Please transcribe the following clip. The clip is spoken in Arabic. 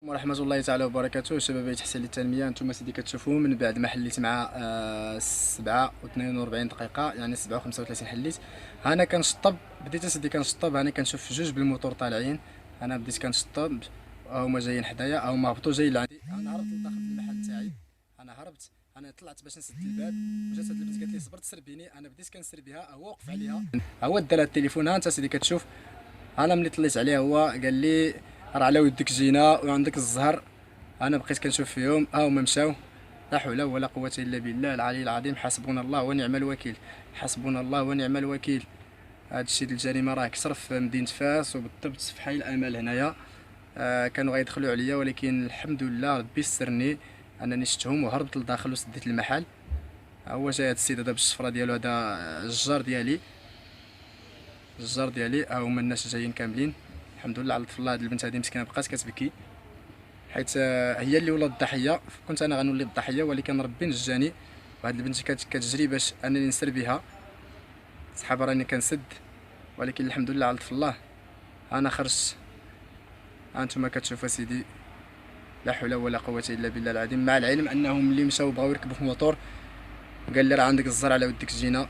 ورحمة الله تعالى وبركاته. شباب تحسين للتنمية، نتوما سيدي كتشوفوا من بعد ما حليت مع 7 و42 دقيقة، يعني 7 و35 حليت. انا كنشطب، بديت اسيدي كنشطب، انا كنشوف جوج بالموتور طالعين. انا بديت كنشطب، هما جايين حدايا، هما هبطوا جايين لعندي. انا هربت لداخل المحل تاعي، انا هربت، انا طلعت باش نسد الباب، وجات هاد البنت قالت لي صبر تسربيني. انا بديت كنسربيها، هو وقف عليها، هو دا لها التليفون. ها انت سيدي كتشوف، انا ملي طليت عليه هو قال لي راه على ودك جينا وعندك الزهر. انا بقيت كنشوف فيهم، هما مشاو. لا حول ولا قوة الا بالله العلي العظيم. حسبنا الله ونعم الوكيل، حسبنا الله ونعم الوكيل. هذا الشيء ديال الجريمة راه كثر في مدينة فاس، وبالضبط في حي الامل هنايا. كانوا غيدخلوا عليا، ولكن الحمد لله ربي سترني انني شفتهم وهربت لداخل وسديت المحل. هو جاي هاد السيد هذا بالشفرة ديالو، هذا الجار ديالي، الجار ديالي. ها هما الناس جايين كاملين. الحمد لله على لطف الله. هاد البنت هادي مسكينه بقات كتبكي، حيت هي اللي ولات الضحيه. كنت انا غنولي الضحيه، ولكن ربي نجاني. وهاد البنت كتجري باش انني نسر بها، صحابه راني كنسد، ولكن الحمد لله على لطف الله انا خرجت. ها انتما كتشوفوا سيدي، لا حول ولا قوه الا بالله العظيم. مع العلم انهم اللي مشاو بغاو يركبوا في موطور، وقال لي راه عندك الزر على ودك جينا.